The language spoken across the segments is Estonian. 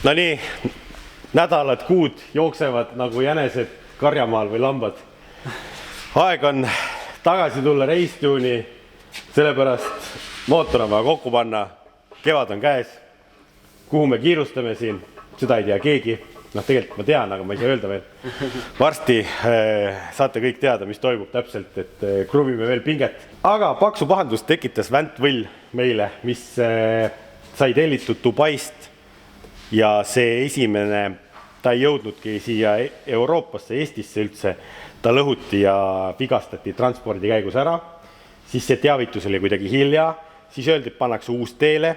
No nii, nädalad, kuud jooksevad nagu jänesed karjamaal või lambad. Aeg on tagasi tulla Racetune'i, sellepärast mootor on vaja kokku panna. Kevad on käes. Kuhu me kiirustame siin? Seda ei tea keegi. Tegelikult ma tean, aga ma ei saa öelda veel. Varsti saate kõik teada, mis toimub täpselt, et kruvime veel pinget. Aga paksu pahandust tekitas Vantvõll meile, mis sai tellitud Dubaist. Ja see esimene, ta ei jõudnudki siia Euroopasse, Eestisse üldse, ta lõhuti ja vigastati transpordi käigus ära, siis see teavitus oli kuidagi hilja, siis öeldi, et pannakse uus teele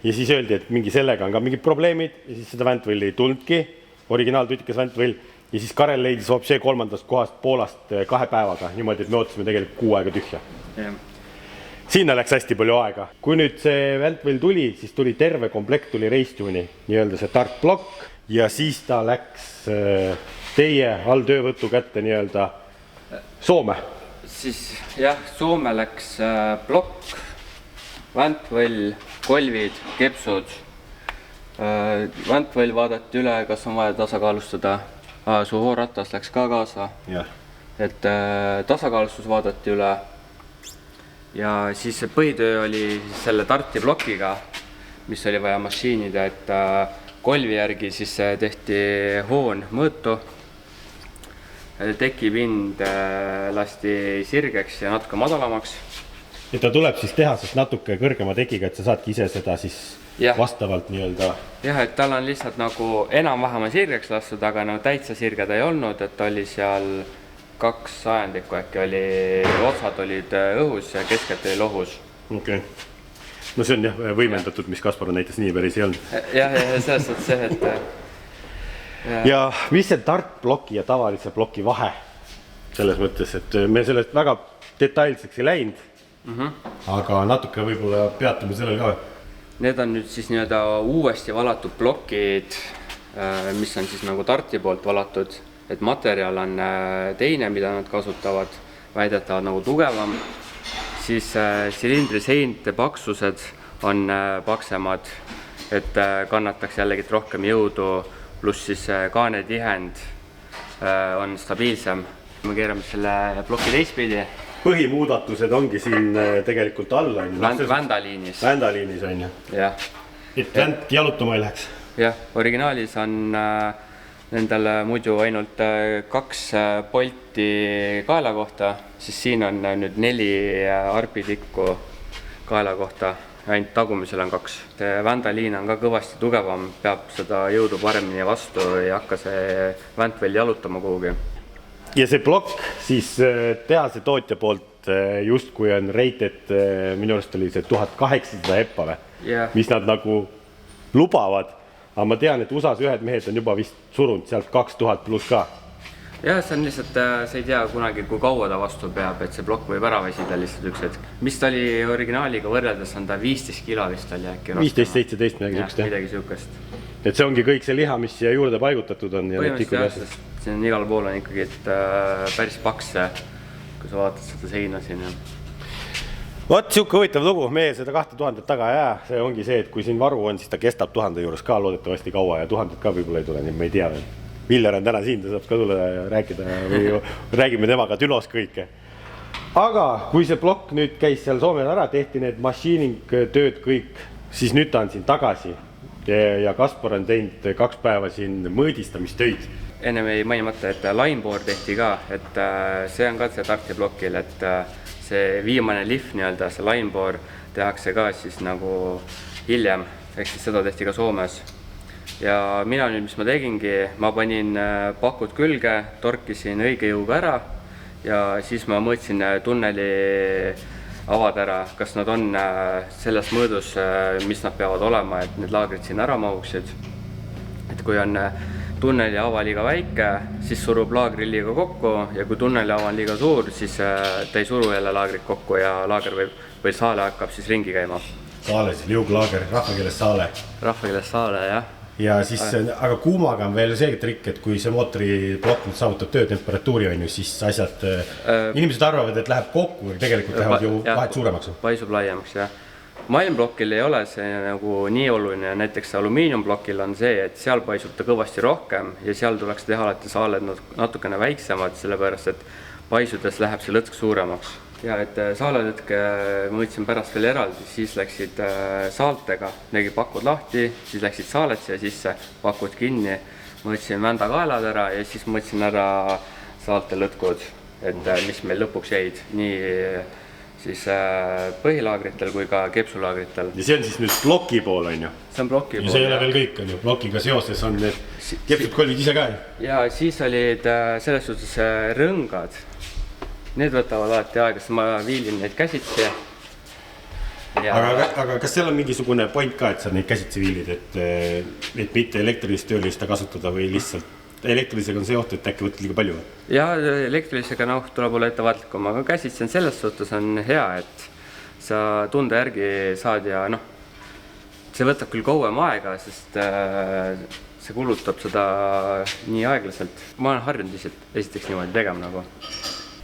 ja siis öeldi, et mingi sellega on ka mingid probleemid ja siis seda Vantvõlli ei tulnudki, originaaltütikas Vantvõll ja siis Karel leidis hoopis kolmandast kohast Poolast 2 päevaga, niimoodi, et me ootasime tegelikult 6 aega tühja. Sinna läks hästi palju aega. Kui nüüd see Vantvõll tuli, siis tuli terve komplekt, tuli Racetune'i, nii-öelda see tartblokk ja siis ta läks teie alltöövõtu kätte nii-öelda Soome. Siis jah, Soome läks blokk, Vantvõll, kolvid, kepsud. Vantvõll vaadati üle, kas on vaja tasakaalustada. Su hooratas läks ka kaasa. Et tasakaalustus vaadati üle. Ja siis see põhitöö oli selle tarti blokiga, mis oli vaja mašiinida, et kolvi järgi siis tehti hoon mõõtu. Tekipind lasti sirgeks ja natuke madalamaks. Ja ta tuleb siis tehasest natuke kõrgema tekiga, et sa saadki ise seda siis vastavalt nii-öelda. Jah, et tal on lihtsalt nagu enam-vähem sirgeks lastud, aga no täitsa sirge ta ei olnud, et oli seal 2 sajandikku äkki oli, otsad olid õhus ja keskelt oli lohus. Okei. No see on jah võimendatud, mis Kaspar näitas nii päris ei olnud. Jah, selles suhtes see, et... Ja mis see tartbloki ja tavalise bloki vahe selles mõttes, et me sellest väga detailseks ei läinud, aga natuke võib-olla peatume sellel ka. Need on nüüd siis nii-öelda uuesti valatud blokid, mis on siis nagu tarti poolt valatud. Et materjal on teine, mida nad kasutavad, väidetavad nagu tugevam, siis silindri seinte paksused on paksemad, et kannataks jällegi rohkem jõudu, pluss siis kaanetihend on stabiilsem. Me keerame selle ploki teistpidi. Põhimuudatused ongi siin tegelikult all. Vändaliinis. Vändaliinis on ju. Jah. Et vänt jalutama ei läheks. Jah, originaalis on... Nendel muidu ainult 2 polti kaela kohta, siis siin on nüüd 4 arpitikku kaela kohta, ainult tagumisel on 2. Vändaliin on ka kõvasti tugevam, peab seda jõudu paremini vastu ja hakka see Vantvõll jalutama kuhugi. Ja see blokk siis tehase tootja poolt just kui on rated, minu arust oli see 1800 heppa, mis nad nagu lubavad. Aga ma tean, et USAs ühed mehed on juba vist surunud sealt 2000 pluss ka. Jah, see on lihtsalt, sa ei tea kunagi, kui kaua ta vastu peab, et see blokk võib ära väsida lihtsalt üks hetk. Mis ta oli originaaliga võrreldes, on ta 15 kilo vist oli äkki. 15-17 midagi sihukest. Et see ongi kõik see liha, mis siia juurde paigutatud on. Põhimõtteliselt jah, see on igal pool on ikkagi päris paks, kui sa vaatad seda seina siin. Vot siuke huvitav lugu, meie seda 2000 taga jää, see ongi see, et kui siin varu on, siis ta kestab 1000 juures ka loodetavasti kaua ja 1000 ka võib-olla ei tule, nii me ei tea veel. Viljar on täna siin, ta saab ka tulla ja rääkida või räägime temaga tülos kõike. Aga kui see blokk nüüd käis seal Soomel ära, tehti need machining tööd kõik, siis nüüd ta on siin tagasi ja Kaspar on teinud 2 päeva siin mõõdistamistöid. Ennem ei mainimata, et lineboard tehti ka, et see on ka see tarti blokil, et see viimane lift nii-öelda, see lineboard tehakse ka siis nagu hiljem, ehk siis seda tehti ka Soomes. Ja mina nüüd, mis ma tegingi, ma panin pakud külge, torkisin õige jõuga ära ja siis ma mõõtsin tunneli avad ära, kas nad on selles mõõdus, mis nad peavad olema, et need laagrid siin ära mahuksid. Et kui on tunneli ava liiga väike, siis surub laagri liiga kokku ja kui tunneli ava on liiga suur, siis ta ei suru jälle laagrit kokku ja laager või saale hakkab siis ringi käima. saale siis liuglaager, rahvakeeles saale. Rahvakeeles saale, jah. Ja siis, aga kuumaga on veel see trikk, et kui see mootori plokk nüüd saavutab töötemperatuuri on ju, siis asjad, inimesed arvavad, et läheb kokku, tegelikult lähevad ju vahet suuremaks. Paisub laiemaks, jah. Malmblokil ei ole see nagu nii oluline, näiteks alumiiniumblokil on see, et seal paisub ta kõvasti rohkem ja seal tuleks teha alati saaled natukene väiksemad, sellepärast et paisudes läheb see lõtsk suuremaks. Ja et saaletõtke mõõtsin pärast veel eraldi, siis läksid saaltega, nägi pakud lahti, siis läksid saaled siia sisse, pakud kinni, mõõtsin vändakaelad ära ja siis mõõtsin ära saalte lõtkud, et mis meil lõpuks jäid nii siis põhilaagritel kui ka kepsulaagritel. Ja see on siis nüüd ploki pool, on ju? See on ploki pool. Ja see ei ole veel kõik, on ju? Plokiga seoses on need kepsud kolvid ise ka. Ja siis olid selles suhtes rõngad. Need võtavad alati aega, sest ma viilin neid käsitsi. Aga kas seal on mingisugune point ka, et sa neid käsitsi viilid, et mitte elektrilist tööliista kasutada või lihtsalt elektrilisega on see oht, et äkki võtad liiga palju? Ja elektrilisega tuleb olla ettevaatlikum, aga käsitsi on selles suhtes on hea, et sa tunde järgi saad ja see võtab küll kauem aega, sest see kulutab seda nii aeglaselt. Ma olen harjunud esiteks niimoodi tegema nagu.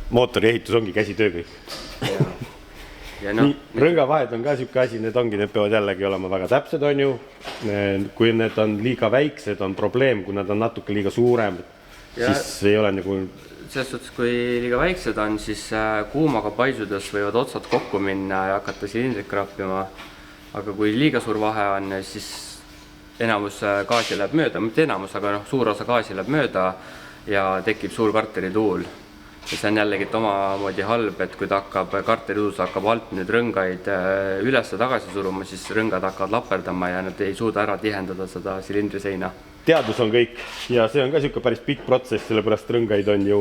Mootori ehitus ongi käsitöö kõik. Rõngavahed on ka siuke asi, need peavad jällegi olema väga täpsed, on ju. Kui need on liiga väiksed, on probleem, kui nad on natuke liiga suurem, siis ei ole nagu... Selles suhtes, kui liiga väiksed on, siis kuumaga paisudes võivad otsad kokku minna ja hakata silindrit krappima. Aga kui liiga suur vahe on, siis enamus gaasi läheb mööda, mitte enamus, aga suur osa gaasi läheb mööda ja tekib suur karterituul. Ja see on jällegi omamoodi halb, et kui ta hakkab karterituus, hakkab alt nüüd rõngaid üles ja tagasi suruma, siis rõngad hakkavad laperdama ja nad ei suuda ära tihendada seda silindriseina. Teadus on kõik ja see on ka siuke päris pikk protsess, sellepärast rõngaid on ju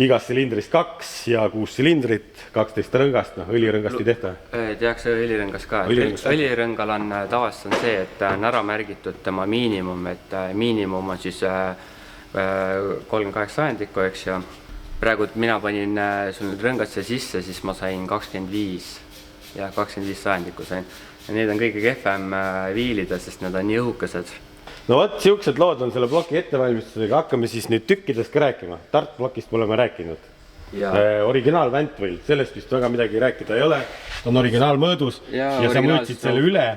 igas silindrist 2 ja 6 silindrit, 12 rõngast, õlirõngast ei tehta. Tehakse õlirõngas ka. Õlirõngal on tavaliselt see, et on ära märgitud tema miinimum, et miinimum on siis 38 sajandikku, eks ju. Praegu mina panin sul nüüd rõngatse sisse, siis ma sain 25 ja 25 sajandikku sain. Ja need on kõige kehvem viilida, sest need on nii õhukesed. No võt, siuksed lood on selle ploki ettevalmistusega. Hakkame siis nüüd tükkidest ka rääkima. Tart plokist me oleme rääkinud. Originaal Ventwell, sellest vist väga midagi rääkida ei ole. Ta on originaalmõõdus ja sa mõõtsid selle üle.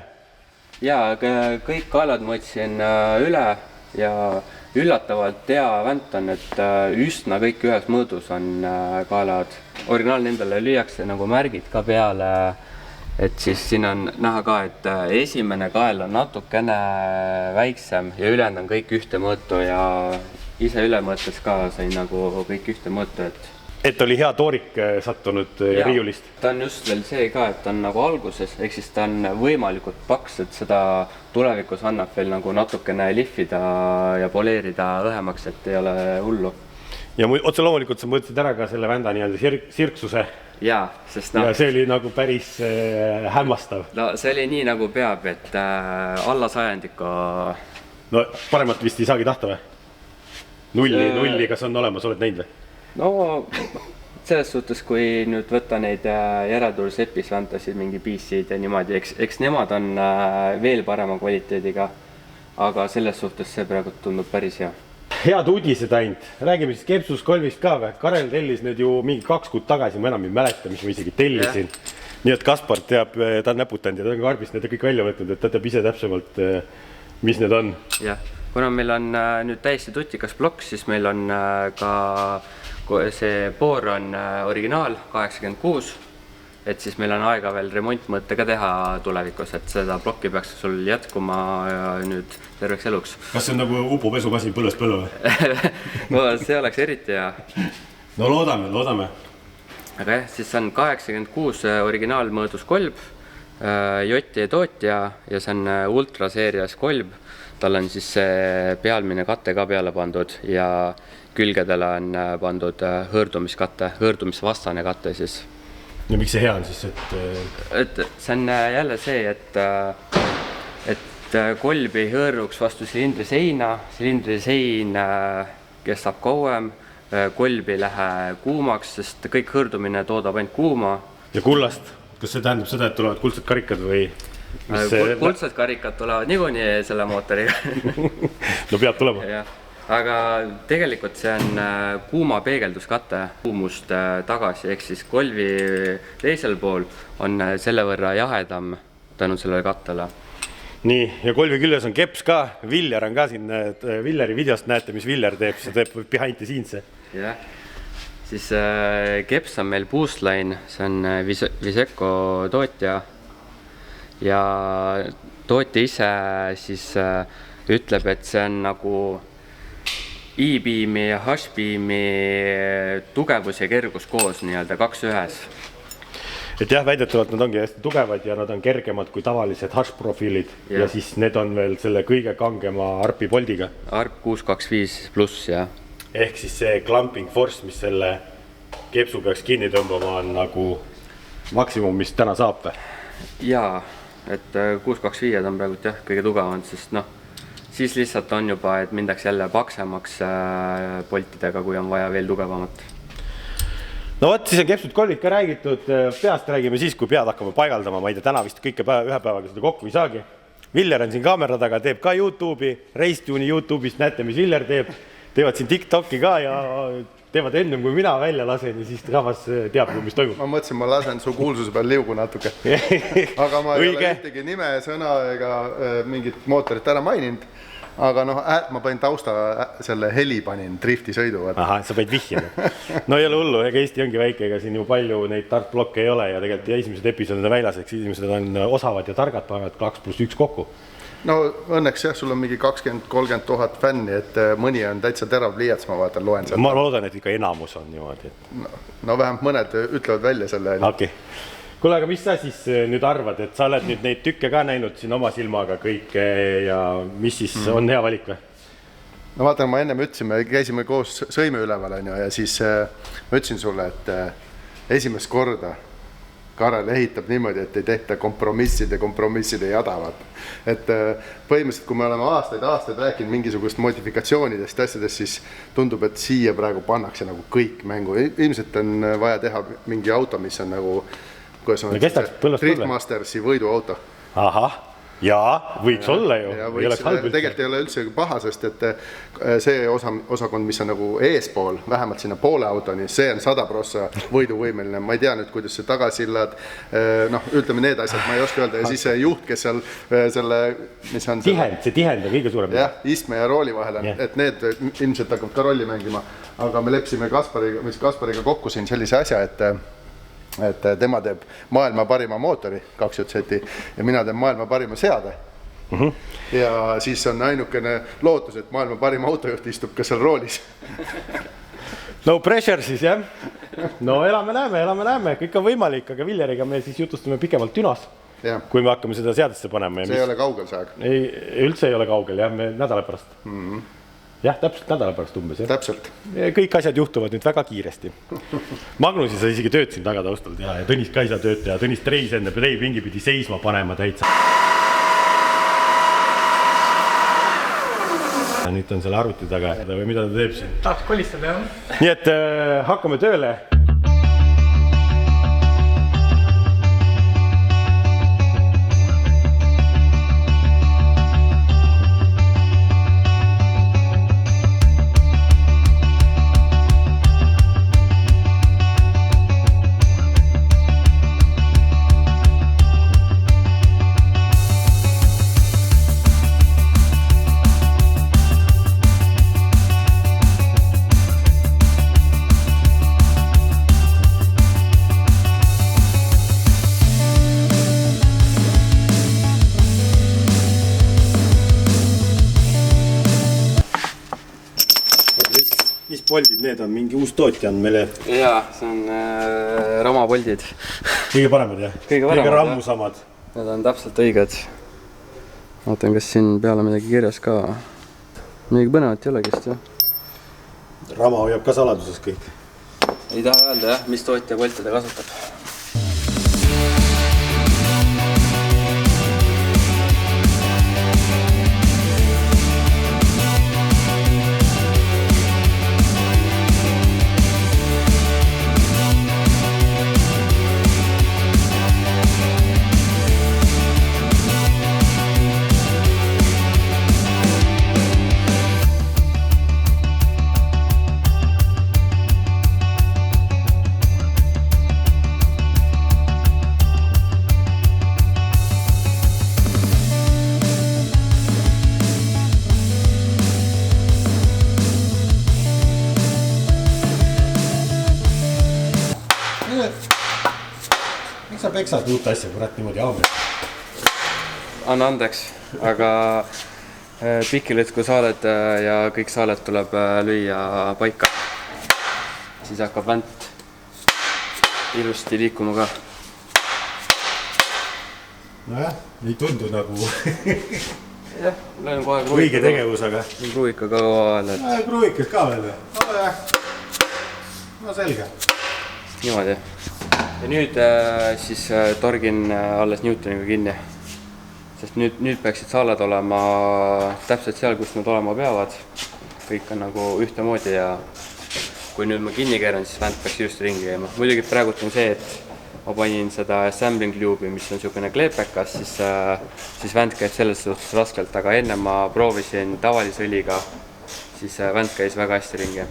Ja kõik kaelad mõõtsin üle ja üllatavalt hea vänt on, et üsna kõik ühes mõõdus on kaelad. Originaal nendele lüüakse nagu märgid ka peale, et siis siin on näha ka, et esimene kael on natukene väiksem ja ülejäänud on kõik ühte mõõtu ja ise üle mõõtes ka sain nagu kõik ühte mõõtu, et oli hea toorik sattunud riiulist. Ta on just veel see ka, et ta on nagu alguses, ehk siis ta on võimalikult paks, et seda tulevikus annab veel nagu natukene lihvida ja poleerida õhemaks, et ei ole hullu. Ja otse loomulikult sa mõõtsid ära ka selle vända nii-öelda sirksuse. Ja see oli nagu päris hämmastav. No see oli nii nagu peab, et alla sajandiku... No paremat vist ei saagi tahta või? Nulli, kas on olemas, oled näinud või? No selles suhtes, kui nüüd võtta neid järeltuulsepis vantasid, mingi PC-d ja niimoodi, eks nemad on veel parema kvaliteediga, aga selles suhtes see praegu tundub päris hea. Head uudised ainult. Räägime siis kepsus kolmist ka või? Karel tellis need ju mingi 2 kuud tagasi, ma enam ei mäleta, mis ma isegi tellisin. Nii et Kaspar teab, ta on näputanud ja ta on karbist need kõik välja võtnud, et ta teab ise täpsemalt, mis need on. Jah, kuna meil on nüüd täiesti tutikas plokk, siis meil on ka see boor on originaal 86, et siis meil on aega veel remontmõtte ka teha tulevikus, et seda plokki peaks sul jätkuma nüüd terveks eluks. Kas see on nagu upupesumasin põllest põllu või? No see oleks eriti hea. No loodame. Aga jah, siis on 86 originaalmõõdus kolb, Jotti tootja ja see on ultraseerias kolb. Tal on siis see pealmine katte ka peale pandud ja külgedele on pandud hõõrdumiskatte, hõõrdumisvastane katte siis. Ja miks see hea on siis? Et see on jälle see, et kolb ei hõõruks vastu silindriseina, silindrisein kestab kauem, kolb ei lähe kuumaks, sest kõik hõõrdumine toodab ainult kuuma. Ja kullast? kas see tähendab seda, et tulevad kuldsed karikad või? Kuldsed karikad tulevad niikuinii selle mootoriga. No peab tulema. Ja. Aga tegelikult see on kuuma peegelduskate kuumust tagasi, ehk siis kolvi teisel pool on selle võrra jahedam tänu sellele kattele. Nii, ja kolvi küljes on keps ka, Viljar on ka siin, Villeri videost näete, mis Viljar teeb, see teeb behind the scenes. Jah, siis keps on meil Boostline, see on Viseco tootja ja tootja ise siis ütleb, et see on nagu E-beami ja H-beami tugevus ja kergus koos nii-öelda 2-1. Et jah, väidetavalt nad ongi hästi tugevad ja nad on kergemad kui tavalised H-profiilid ja siis need on veel selle kõige kangema ARP-i poldiga. ARP 625 pluss, jah. Ehk siis see clamping force, mis selle kepsu peaks kinni tõmbama, on nagu maksimum, mis täna saab või? Jaa, et 625 on praegu jah kõige tugevamad, sest siis lihtsalt on juba, et mindaks jälle paksemaks poltidega, kui on vaja veel tugevamat. No võt, siis on kepsud kolvid ka räägitud, peast räägime siis, kui pead hakkame paigaldama, ma ei tea, täna vist kõike ühe päevaga seda kokku ei saagi. Viljar on siin kaamera taga, teeb ka YouTube'i, Racetune'i YouTube'ist näete, mis Viljar teeb, teevad siin TikTok'i ka ja teevad ennem, kui mina välja lasen ja siis rahvas teab, mis toimub. Ma mõtlesin, ma lasen su kuulsuse peal liugu natuke. Aga ma ei ole ühtegi nime, sõna ega mingit mootorit ära maininud. Aga ma panin tausta selle heli panin drifti sõidu. Aha, sa panid vihjada. No ei ole hullu, ega Eesti ongi väike, ega siin ju palju neid tartblokke ei ole ja tegelikult esimesed episoodid on väljas, eks inimesed on osavad ja targad, panevad 2+1 kokku. No õnneks jah, sul on mingi 20-30 000 fänni, et mõni on täitsa terav pliiats, ma vaatan, loen seda. Ma loodan, et ikka enamus on niimoodi. No vähemalt mõned ütlevad välja selle. Okei. Kuule, aga mis sa siis nüüd arvad, et sa oled nüüd neid tükke ka näinud siin oma silmaga kõike ja mis siis on hea valik või? No vaatan, ma ennem ütlesin, me käisime koos sõime üleval ja siis ma ütlesin sulle, et esimest korda Karel ehitab niimoodi, et ei tehta kompromisside jadavad. Et põhimõtteliselt, kui me oleme aastaid rääkinud mingisugust modifikatsioonidest asjadest, siis tundub, et siia praegu pannakse nagu kõik mängu. Ilmselt on vaja teha mingi auto, mis on nagu Driftmastersi võiduauto. Ahah, jaa, võiks olla ju. Tegelikult ei ole üldse paha, sest et see osakond, mis on nagu eespool, vähemalt sinna poole autoni, see on 100% võiduvõimeline. Ma ei tea nüüd, kuidas see tagasillad, ütleme need asjad, ma ei oska öelda. Ja siis see juht, kes seal selle, mis on see tihend on kõige suurem. Jah, istme ja rooli vahel on, et need ilmselt hakkavad ka rolli mängima. Aga me lepsime Kaspariga kokku siin sellise asja, et tema teeb maailma parima mootori 2 jutseti ja mina teen maailma parima seade. Ja siis on ainukene lootus, et maailma parima autojuht istub ka seal roolis. No pressure siis, jah. No elame näeme, kõik on võimalik, aga Viljariga me siis jutustame pikemalt Dünos, kui me hakkame seda seadesse panema. See ei ole kaugel see aeg? Üldse ei ole kaugel, jah, me nädala pärast. Jah, täpselt nädala pärast umbes. Täpselt. Kõik asjad juhtuvad nüüd väga kiiresti. Magnusi sa isegi tööd siin taga taustalt ja Tõnis ka ei saa tööd ja Tõnis treis enne pingi pidi seisma panema täitsa. Ja nüüd on selle arvuti taga või mida ta teeb siin? Tahaks kolistada, jah. Nii et hakkame tööle. Poldid, need on mingi uus tootja on meile. Jaa, see on ramapoldid. Kõige paremad, jah? Kõige rammusamad. Need on täpselt õiged. Vaatan, kas siin peale midagi kirjas ka. Midagi põnevat ei olegi, jah. Rama hoiab ka saladuses kõik. Ei taha öelda, jah, mis tootja poltide kasutab. peksad uut asja, kurat niimoodi haamri. Anna andeks, aga pikilõtku saaled ja kõik saaled tuleb lüüa paika. Siis hakkab vänt ilusti liikuma ka. Nojah, ei tundu nagu Jah, löön kohe õige tegevus, aga... Kruuika ka vahel, et... Kruuikas ka veel või? No jah. No selge. Niimoodi. Ja nüüd siis torgin alles Newtoniga kinni. Sest nüüd peaksid saalad olema täpselt seal, kus nad olema peavad. Kõik on nagu ühtemoodi ja kui nüüd ma kinni keeran, siis vänt peaks just ringi käima. Muidugi praegult on see, et ma panin seda assembling lube'i, mis on niisugune kleepekas, siis vänt käib selles suhtes raskelt, aga enne ma proovisin tavalise õliga, siis vänt käis väga hästi ringi.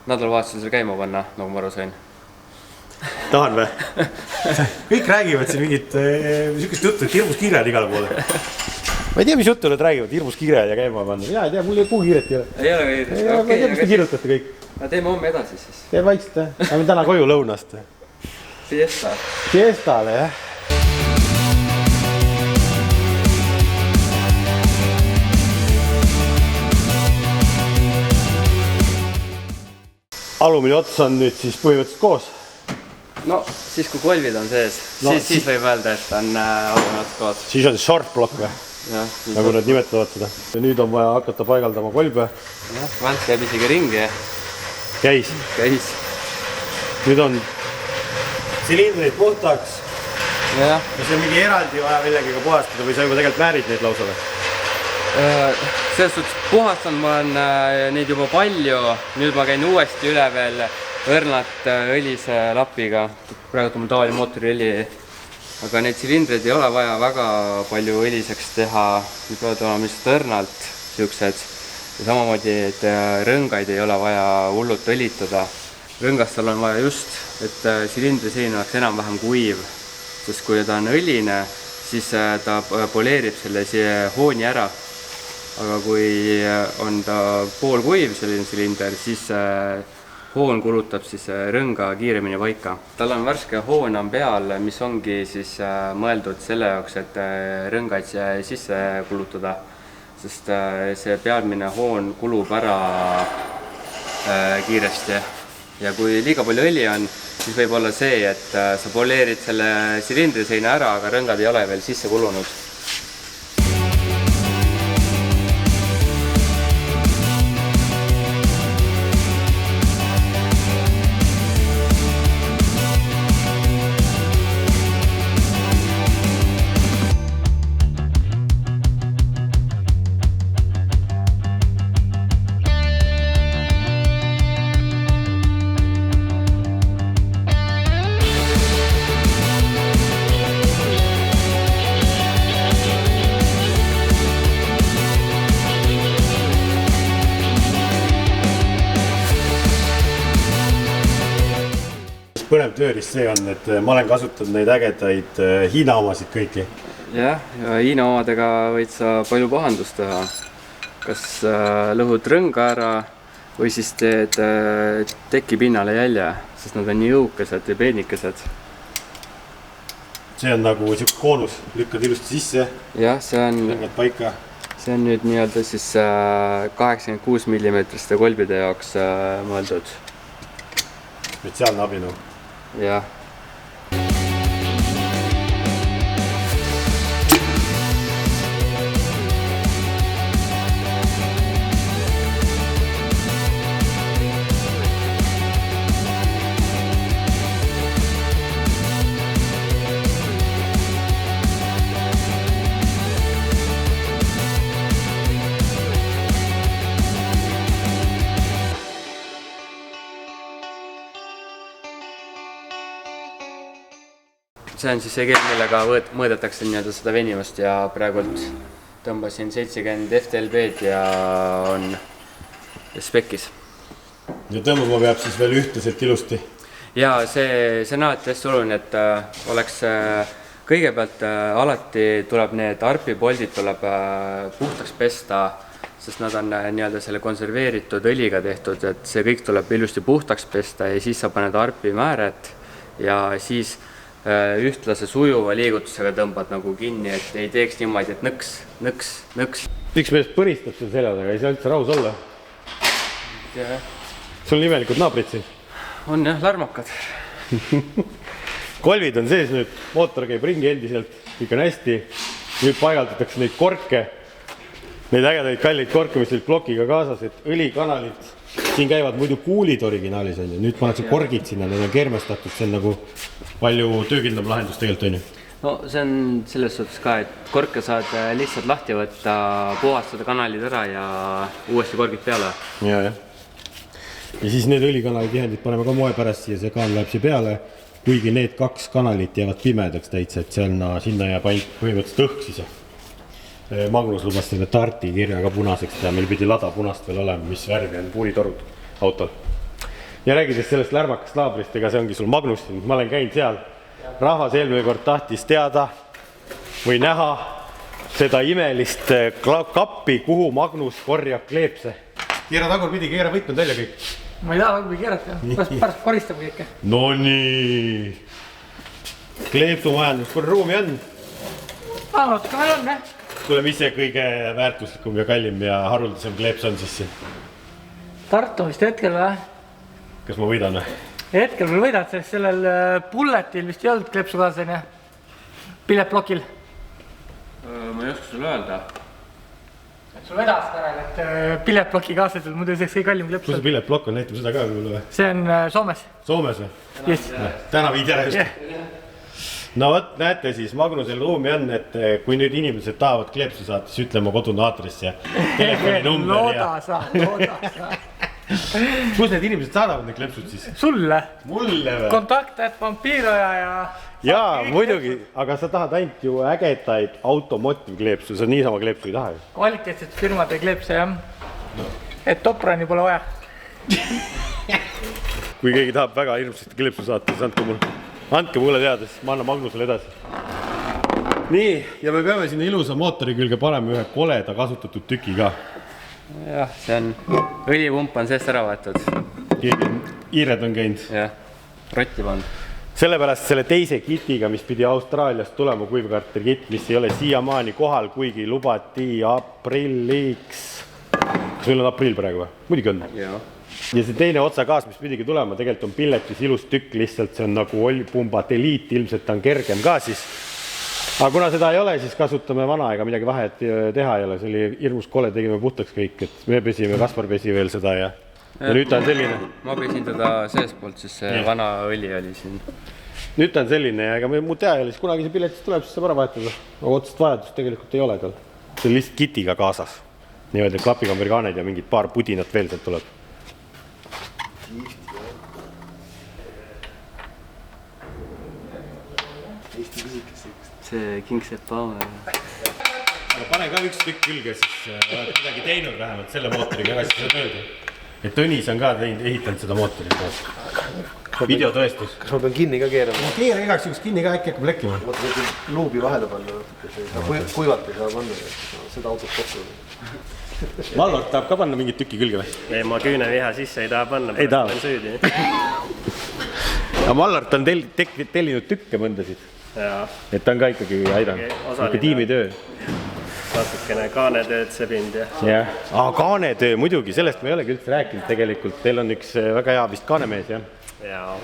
Nädalavahetusel käima panna, nagu ma aru sain. Tahan või? Kõik räägivad siin mingit niisugust juttu, et hirmus kiire on igale poole. Ma ei tea, mis juttu nad räägivad, hirmus kiire ja käima panna. Mina ei tea, mul kuhu kiiret ei ole. Ei ole kiiret? Ma ei tea, mis te kirjutate kõik. Teeme homme edasi siis. Teeme vaikselt, jah? Lähme täna koju lõunast. Fiesta. Fiestale, jah? Alumine ots on nüüd siis põhimõtteliselt koos. No, siis kui kolvid on sees, siis võib öelda, et on alumine ots koos. Siis on short block või? Nagu nad nimetavad seda. Ja nüüd on vaja hakata paigaldama kolbe. Vänt käib isegi ringi. Käis. Nüüd on silindrid puhtaks. Ja see on mingi eraldi vaja millegagi puhastada või sa juba tegelikult määrid neid lausa või? Selles suhtes puhastan ma olen neid juba palju. Nüüd ma käin uuesti üle veel õrnalt õlise lapiga. Praegu on mul tavaline mootoriõli. Aga neid silindreid ei ole vaja väga palju õliseks teha. Nüüd peavad olema lihtsalt õrnalt siuksed. Ja samamoodi, et rõngaid ei ole vaja hullult õlitada. Rõngastel on vaja just, et silindri sein oleks enam-vähem kuiv. Sest kui ta on õline, siis ta poleerib selle hooni ära. Aga kui on ta poolkuiv selline silinder, siis hoon kulutab siis rõnga kiiremini paika. Tal on värske hoon on peal, mis ongi siis mõeldud selle jaoks, et rõngaid sisse kulutada. Sest see pealmine hoon kulub ära kiiresti. Ja kui liiga palju õli on, siis võib olla see, et sa poleerid selle silindriseina ära, aga rõngad ei ole veel sisse kulunud. Põnev tööriist see on, et ma olen kasutanud neid ägedaid Hiina omasid kõiki. Jah, ja Hiina omadega võid sa palju pahandust teha. Kas lõhud rõnga ära või siis teed teki pinnale jälje, sest nad on nii õukesed ja peenikesed. See on nagu siuke koonus, lükkad ilusti sisse. Jah, see on nüüd nii-öelda siis 86 mm kolbide jaoks mõeldud. Spetsiaalne abinõu. Jah. See on siis see keel, millega mõõdetakse seda venimust ja praegult tõmbasin 70 FTLB-d ja on spekis. Ja tõmbama peab siis veel ühtlaselt ilusti? Ja see on alati hästi oluline, et oleks kõigepealt alati tuleb need arpipoldid tuleb puhtaks pesta, sest nad on nii-öelda selle konserveeritud õliga tehtud, et see kõik tuleb ilusti puhtaks pesta ja siis sa paned arpi määret ja siis ühtlase sujuva liigutusega tõmbad nagu kinni, et ei teeks niimoodi, et nõks. Üks mees põristab seal selja taga, ei saa üldse rahus olla. Sul on imelikud naabrid siin? On jah, lärmakad. Kolvid on sees nüüd, mootor käib ringi endiselt, kõik on hästi. Nüüd paigaldatakse neid korke, neid ägedaid kalleid korke, mis olid plokiga kaasas, et õlikanalid, siin käivad muidu kuulid originaalis on ju, nüüd pannakse korgid sinna, need on kermestatud, see on nagu palju töökindlam lahendus tegelikult on ju. No see on selles suhtes ka, et korke saad lihtsalt lahti võtta, puhastada kanalid ära ja uuesti korgid peale. Ja siis need õlikanalid tihendid paneme ka moe pärast siia, see kaan läheb siia peale, kuigi need 2 kanalit jäävad pimedaks täitsa, et sinna jääb ainult põhimõtteliselt õhk siis. Magnus lubas selle Tarti kirja ka punaseks teha, meil pidi lada punast veel olema, mis värvi on puuritorud autol. Ja räägides sellest lärmakast laabrist, ega see ongi sul Magnus, ma olen käinud seal. Rahvas eelmine kord tahtis teada või näha seda imelist kappi, kuhu Magnus korjab kleepse. Keera tagurpidi, keera võtnud välja kõik. Ma ei taha tagurpidi keerata, pärast koristab kõike. No nii. Kleepsumajandus, kui ruumi on? Natuke meil on, jah. Kuule, mis see kõige väärtuslikum ja kallim ja haruldasem kleeps on siis? Tartu vist hetkel või? Kas ma võidan või? Hetkel veel võidad, sest sellel Bulletil vist ei olnud kleepsu kaasa, on jah? Piletblokil. Ma ei oska sulle öelda. Sul vedas järel, et piletbloki kaasatud, muidu see kõige kallim kleeps. Kus see piletblokk on, näitab seda ka või? See on Soomes. Soomes või? Just. Täna viid ära just. No võt, näete siis, Magnusel ruumi on, et kui nüüd inimesed tahavad kleepsu saada, siis ütle oma kodune aadress ja telefoninumber ja... Looda saa. Kus need inimesed saadavad need kleepsud siis? Sulle. Mulle või? Kontakt, Vampiroja ja... Jaa, muidugi, aga sa tahad ainult ju ägedaid automotive-kleepsu, sa niisama kleepsu ei taha ju. Kvaliteetset firmade kleepse, jah. Et Toprani pole vaja. Kui keegi tahab väga hirmsasti kleepsu saata, siis andke mulle teada, siis ma annan Magnusele edasi. Nii, ja me peame sinna ilusa mootori külge panema ühe koleda kasutatud tüki ka. Jah, see on, õlipump on seest ära võetud. Iired on käinud. Jah, rotti pand. Sellepärast selle teise kitiga, mis pidi Austraaliast tulema, kuivkarteri kitt, mis ei ole siiamaani kohal, kuigi lubati aprilliks. Kas meil on aprill praegu või? Muidugi on. Ja see teine otsakaas, mis pidigi tulema, tegelikult on pilletis ilus tükk, lihtsalt see on nagu olipumba deliit, ilmselt ta on kergem ka siis. Aga kuna seda ei ole, siis kasutame vana ega midagi vahet teha ei ole, see oli hirmus kole, tegime puhtaks kõik, et me pesime, Kaspar pesi veel seda ja nüüd ta on selline. Ma pesin teda seespoolt, siis see vana õli oli siin. Nüüd ta on selline ja ega me muud teha ei ole, siis kunagi see piletist tuleb, siis saab ära vahetada. Aga otsest vajadust tegelikult ei ole tal. See on lihtsalt kitiga kaasas. Niimoodi klapikambri kaaned ja mingid paar pudinat veel sealt tuleb. See Kingsepa on. Pane ka üks tükk külge, siis oled midagi teinud vähemalt selle mootoriga, ega siis seda tööda. Et Tõnis on ka ehitanud seda mootorit. Videotõestus. Kas ma pean kinni ka keerama? Ma keera igaks juhuks kinni ka, äkki hakkab lekkima. Vaata, võid luubi vahele panna. Kuivalt ei saa panna, seda autot kokku. Mallart tahab ka panna mingit tükki külge või? Ei, ma küüneviha sisse ei taha panna, ei taha. Olen süüdi. Ja Mallart on tellinud tükke mõndasid. Et ta on ka ikkagi aidanud. Ikka tiimitöö. Natukene kaanetööd sebind ja... Jah, kaanetöö muidugi, sellest me ei olegi üldse rääkinud tegelikult. Teil on üks väga hea vist kaanemees, jah? Jaa.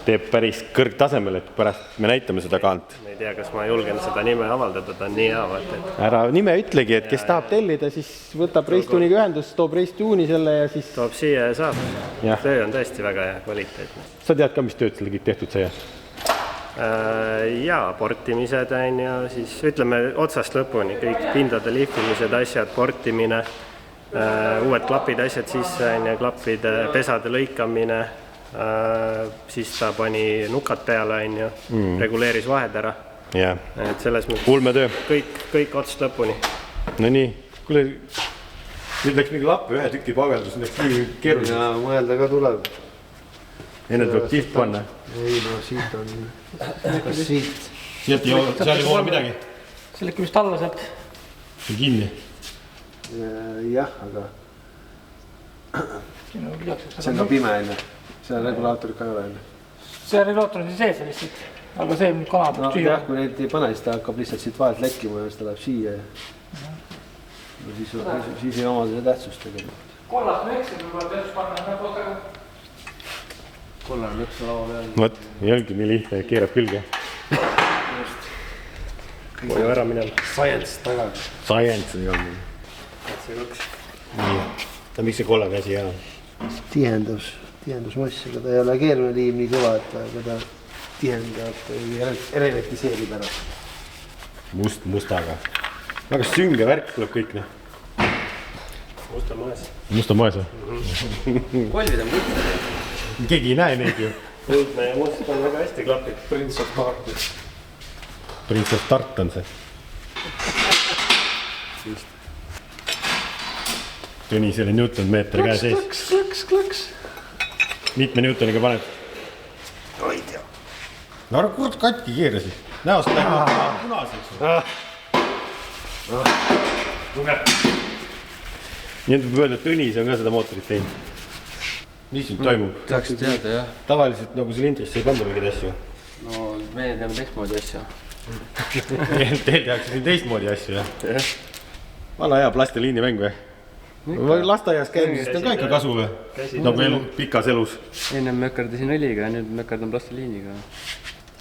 Teeb päris kõrgtasemel, et pärast me näitame seda kaant. Ma ei tea, kas ma julgen seda nime avaldada, ta on nii hea, et... Ära nime ütlegi, et kes tahab tellida, siis võtab Racetuuniga ühendust, toob Racetuuni selle ja siis... Toob siia ja saab. Töö on tõesti väga hea kvaliteetne. Sa tead ka, mis tööd selle kõik tehtud sai? Jaa, portimised on ja siis ütleme otsast lõpuni, kõik pindade lihvimised, asjad, portimine, uued klapid, asjad sisse, klappide, pesade lõikamine, siis ta pani nukad peale, reguleeris vahed ära. Et selles mõttes kõik otsast lõpuni. No nii, kuule, nüüd läks mingi lapp ühe tüki paageldus, läks nii keeruline. Ja mõelda ka tuleb. Enne tuleb tiht panna. Ei, no siit on... Kas siit? Seal ei ole midagi. See läks vist alla sealt. See on kinni. jah, aga see on ka pime enne, seal regulaatorit ka ei ole enne. see regulaator on sees lihtsalt, aga see kana peab tühja. Kui neid ei pane, siis ta hakkab lihtsalt siit vahelt lekkima ja siis ta läheb siia ja siis ei oma seda tähtsust tegelikult. Kollast veksel võib-olla tähtsust panna ka otsaga. Kollane lõks lava peal. Vot, ei olngi nii lihtne, keerab külge. koju ära minema. Science taga. Science on olnud. Nii, miks see kollane asi ära? Tihendusmass, aga ta ei ole keeruline liim nii kõva, et ta tihendab elektriseerib ära. Mustaga. Väga sünge värk tuleb kõik, noh. Musta maes. Musta maes või? Kolvid on musta. Keegi ei näe neid ju. Kuldne ja must on väga hästi klapid. Prince of Darkness. Prince of Dart on see. Tõnisele Newton-meeter käe sees. Klõks. Mitme Newtoniga paned? No ei tea. No ära kurt katki keerasid. Näost läheb punaseks. Nii et võib öelda, et Tõnis on ka seda mootorit teinud. Mis nüüd toimub? Tahaks teada, jah. Tavaliselt nagu silindrisse ei panda mingeid asju. No meie teeme teistmoodi asja. Teil tehakse siin teistmoodi asju, jah? Vana hea plastiliini mäng või? Lasteaias käimisest on ka ikka kasu või? Nagu pikas elus. Ennem mökerdasin õliga ja nüüd mökerdan plastiliiniga.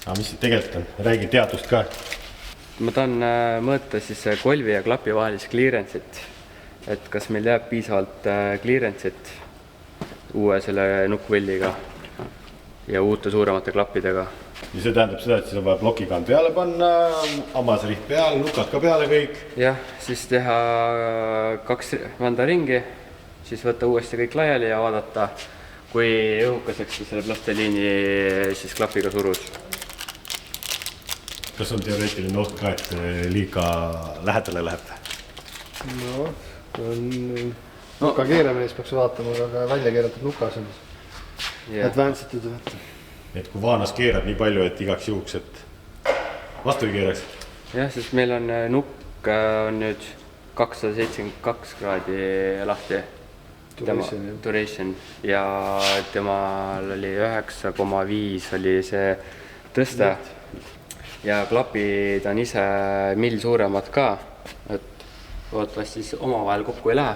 Aga mis see tegelikult on? Räägi teadust ka. Ma tahan mõõta siis kolvi ja klapi vahelist clearance'it. Et kas meil jääb piisavalt clearance'it uue selle nukkvõlliga ja uute suuremate klappidega. Ja see tähendab seda, et siis on vaja plokikaan peale panna, hammasriht peale, nukad ka peale kõik. Jah, siis teha 2 vanda ringi, siis võtta uuesti kõik laiali ja vaadata, kui õhukaseks selle plastiliini siis klapiga surus. Kas on teoreetiline oht ka, et liiga lähedale läheb? No, nuka keeramine peaks vaatama, aga välja keeratud nukas on advanced to võtta. Et kui vaanas keerad nii palju, et igaks juhuks, et vastu ei keeraks? Jah, sest meil on nukk on nüüd 272 kraadi lahti. Duration ja temal oli 9,5 oli see tõste. Ja klapid on ise mill suuremad ka, et ootlast siis omavahel kokku ei lähe.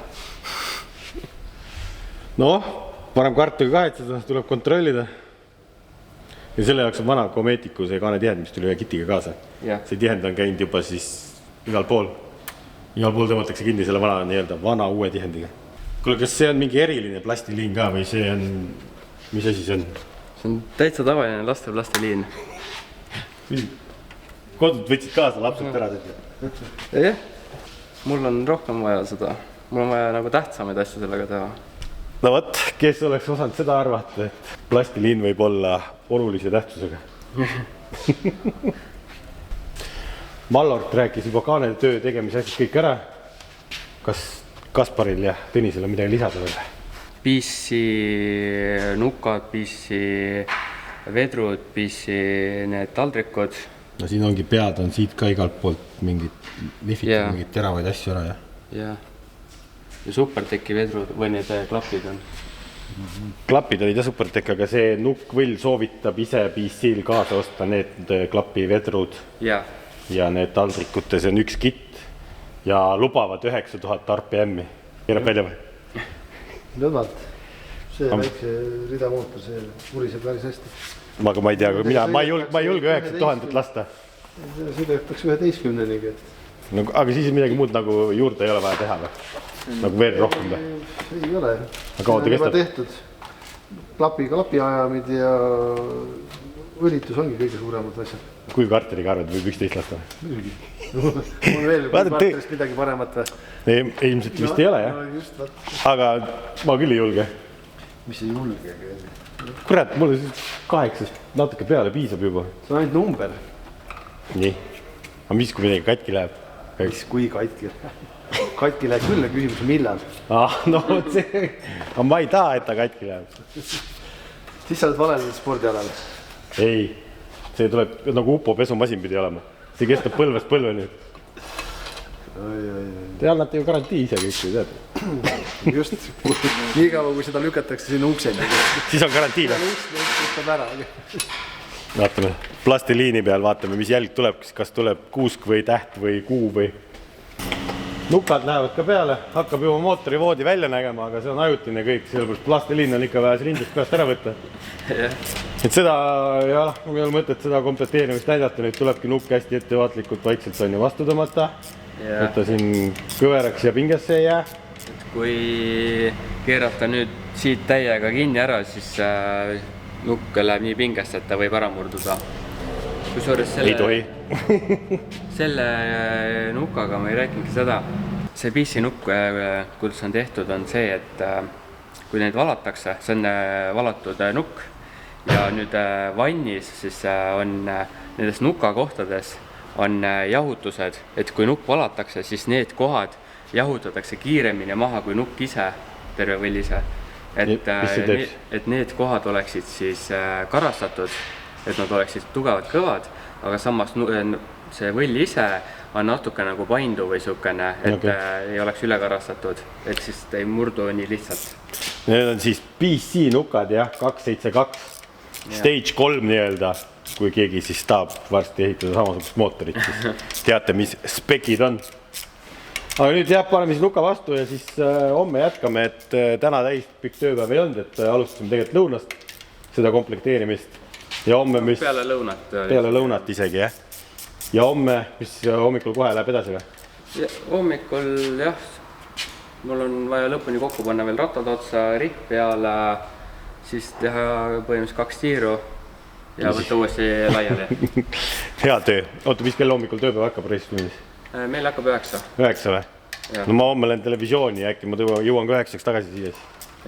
Noh, parem kartuga kahetseda, tuleb kontrollida. Ja selle jaoks on vana Komeetiku see kaanetihend, mis tuli ühe kitiga kaasa. See tihend on käinud juba siis igal pool. Igal pool tõmmatakse kinni selle vana uue tihendiga. Kuule, kas see on mingi eriline plastiliin ka või see on, mis asi see on? See on täitsa tavaline laste plastiliin. Kodult võtsid kaasa lapsed ära seda? Jah, mul on rohkem vaja seda. Mul on vaja nagu tähtsamaid asju sellega teha. No võt, kes oleks osanud seda arvata, et plastiliin võib olla olulise tähtsusega. Mallort rääkis juba kaanede töö tegemise asjad kõik ära. Kas Kasparil ja Tõnisel on midagi lisada veel? Pissi nukad, pissi vedrud, pissi need taldrikud. No siin ongi pead on siit ka igalt poolt mingid lihvitud, mingid teravaid asju ära, jah? Jah. Ja superteki vedrud või need klapid on. Klapid olid ja supertek, aga see nukkvõll soovitab ise PC-l kaasa osta need klapi vedrud ja need taldrikute, see on üks kitt ja lubavad 9000 RPM-i. Keerab välja või? Lõdvalt. See väikse ridamootor, see uriseb päris hästi. Aga ma ei tea, ma ei julge 9000 lasta. See peaks 11-nigi. No, aga siis midagi muud nagu juurde ei ole vaja teha või? Nagu veel rohkem või? Ei ole. Aga oota, juba tehtud. Klapi ajamid ja õlitus ongi kõige suuremad asjad. Kui karteriga arvad, võib 11 lasta või? On veel karterist midagi paremat või? Ilmselt vist ei ole, jah? Aga ma küll ei julge. Mis ei julgegi? Kurat, mulle siis 8 natuke peale piisab juba. See on ainult number. Nii. Aga mis, kui midagi katki läheb? Mis kui katki läheb? Katki läheb küll, küsimus millal? No see, aga ma ei taha, et ta katki läheb. Siis sa oled valel spordialal? Ei, see tuleb nagu upo pesumasin pidi olema. See kestab põlvest põlveni. Te annate ju garantii ise kõik, kui tead. just, nii kaua kui seda lükatakse sinna ukseni. Siis on garantii või? Lükkab ära. Vaatame plastiliini peal, vaatame, mis jälg tuleb, kas tuleb kuusk või täht või kuu või. Nukad lähevad ka peale, hakkab juba mootorivoodi välja nägema, aga see on ajutine kõik, sellepärast plastiliin on ikka vaja silindrist peast ära võtta. Et seda, jah, mul ei ole mõtet seda komplekteerimist näidata, nüüd tulebki nukk hästi ettevaatlikult vaikselt on ju vastu tõmmata. Võtta siin kõveraks ja pingesse ei jää. Kui keerata nüüd siit täiega kinni ära, siis nukk läheb nii pingest, et ta võib ära murduda. Ei tohi. Selle nukaga ma ei rääkingi seda. See PC nukk, kuidas on tehtud, on see, et kui neid valatakse, see on valatud nukk ja nüüd vannis siis on nendes nukakohtades on jahutused, et kui nukk valatakse, siis need kohad jahutatakse kiiremini maha kui nukk ise, terve võll ise. Et need kohad oleksid siis karastatud, et nad oleksid tugevad kõvad, aga samas see võll ise on natuke nagu paindu või sukene, et ei oleks üle karastatud, et siis ei murdu nii lihtsalt. Need on siis PC nukad, jah, 272, stage 3 nii-öelda, kui keegi siis tahab varsti ehitada samasugust mootorit, siis teate, mis spekid on. Aga nüüd jah, paneme siis nuka vastu ja siis homme jätkame, et täna täis pikk tööpäev ei olnud, et alustasime tegelikult lõunast seda komplekteerimist. Ja homme, mis... Peale lõunat. Peale lõunat isegi, jah. Ja homme, mis hommikul kohe läheb edasi või? Hommikul, jah, mul on vaja lõpuni kokku panna veel rattad otsa, rihv peale, siis teha põhimõtteliselt 2 tiiru ja võtta uuesti laiali. Hea töö. Oota, mis kell hommikul tööpäev hakkab reistumindis? Meil hakkab 9. 9 või? No ma homme lähen televisiooni ja äkki ma jõuan ka 9 tagasi siia.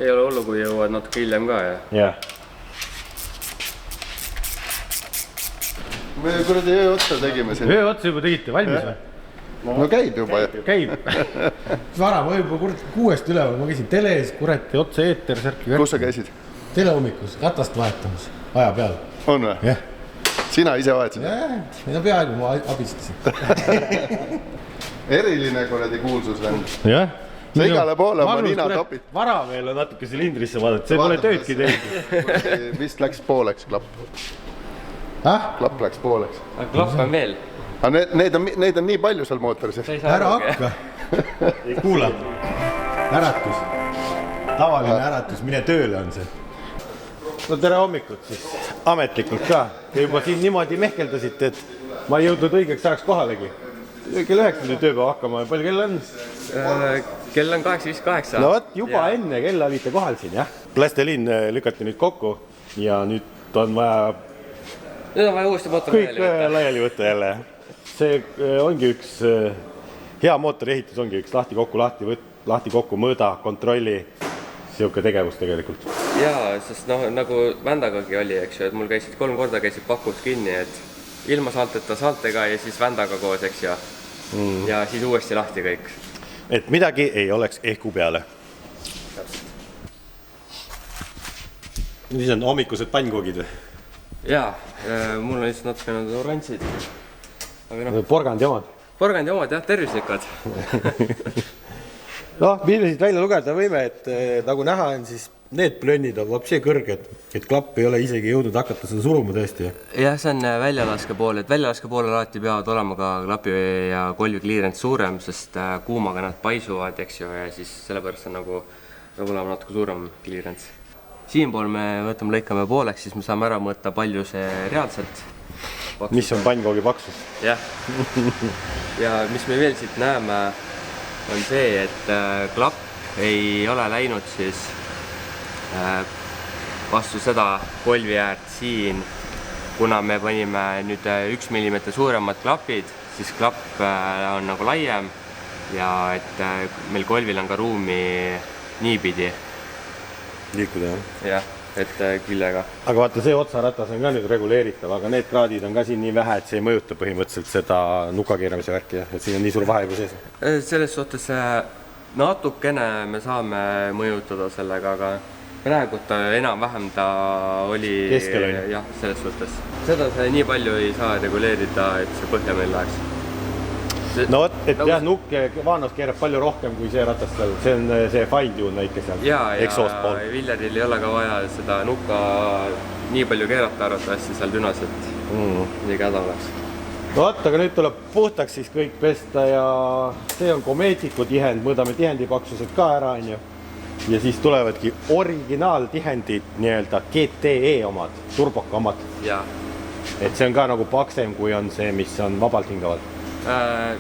Ei ole hullu, kui jõuad natuke hiljem ka, jah? Jah. Me kuradi öö otsa tegime siin. Öö otsa juba tegite, valmis või? No käib juba. Käib. Vara, ma juba 6 üleval, ma käisin teles, kurati, otsa eeter, särki. Kus sa käisid? Telehommikus, katast vahetamas, aja peal. On või? Jah. Sina ise vahetasid? Jah, mida peaaegu ma abistasin. Eriline kuradi kuulsus on. Jah. Sa igale poole oma nina topid. Vara veel on natuke silindrisse vaadata, see pole töödki teinud. Vist läks pooleks klapp. Klapp läks pooleks. Klapp on veel. Neid on nii palju seal mootoris. Ära hakka. Kuula. Äratus. Tavaline äratus, mine tööle on see. No tere hommikut siis. Ametlikult ka. Te juba siin niimoodi mehkeldasite, et ma ei jõudnud õigeks ajaks kohalegi. Kell 9 tööpäeva hakkama. Palju kell on? Kell on 8.58. No võt, juba enne kella olite kohal siin, jah? Plasteliin lükati nüüd kokku ja nüüd on vaja... Nüüd on vaja uuesti mootori laiali võtta jälle. See ongi üks hea mootori ehitus, ongi üks lahti kokku mõõda, kontrolli, siuke tegevus tegelikult. Jaa, sest nagu vändagagi oli, eks ju, et mul 3 korda käisid pakud kinni, et ilma salteta saltega ja siis vändaga koos, eks ju. Ja siis uuesti lahti kõik. Et midagi ei oleks ehku peale. Siis on hommikused pannkoogid või? Jaa, mul on lihtsalt natuke need oranžid. Porgandi omad? Porgandi omad, jah, tervislikad. Mille siit välja lugeda võime, et nagu näha on, siis need plönnid on vapsi kõrged, et klapp ei ole isegi jõudnud hakata seda suruma tõesti. Jah, see on väljalaske pool, et väljalaske pool alati peavad olema ka klapi ja kolvi clearance suurem, sest kuumaga nad paisuvad, eks ju, ja siis sellepärast on nagu olema natuke suurem clearance. Siinpool me lõikame pooleks, siis me saame ära mõõta palju see reaalselt. Mis on pannkoogi paksus? Jah. Ja mis me veel siit näeme, on see, et klapp ei ole läinud siis vastu seda kolvi äärt siin, kuna me panime nüüd 1 millimeetri suuremad klapid, siis klapp on nagu laiem ja et meil kolvil on ka ruumi niipidi. Liikuda, jah? Jah, et küllega. Aga vaata, see otsaratas on ka nüüd reguleeritav, aga need kraadid on ka siin nii vähe, et see ei mõjuta põhimõtteliselt seda nukakeeramise värki, et siin on nii suur vahe juba sees. Selles suhtes natukene me saame mõjutada sellega, aga praegu enam-vähem ta oli keskel on. Jah, selles suhtes. Seda nii palju ei saa reguleerida, et see põhja meil läheks. No võt, et jah, nukk Vanos keerab palju rohkem kui see ratas seal, see on see fine tune väike seal. ja Villeril ei ole ka vaja seda nukka nii palju keerata arvatavasti seal dünas, et nii häda oleks. No vaata, aga nüüd tuleb puhtaks siis kõik pesta ja see on komeetiku tihend, mõõdame tihendi paksused ka ära, onju. Ja siis tulevadki originaaltihendid, nii-öelda GTE omad, turboka omad. Ja. Et see on ka nagu paksem, kui on see, mis on vabalt hingavad.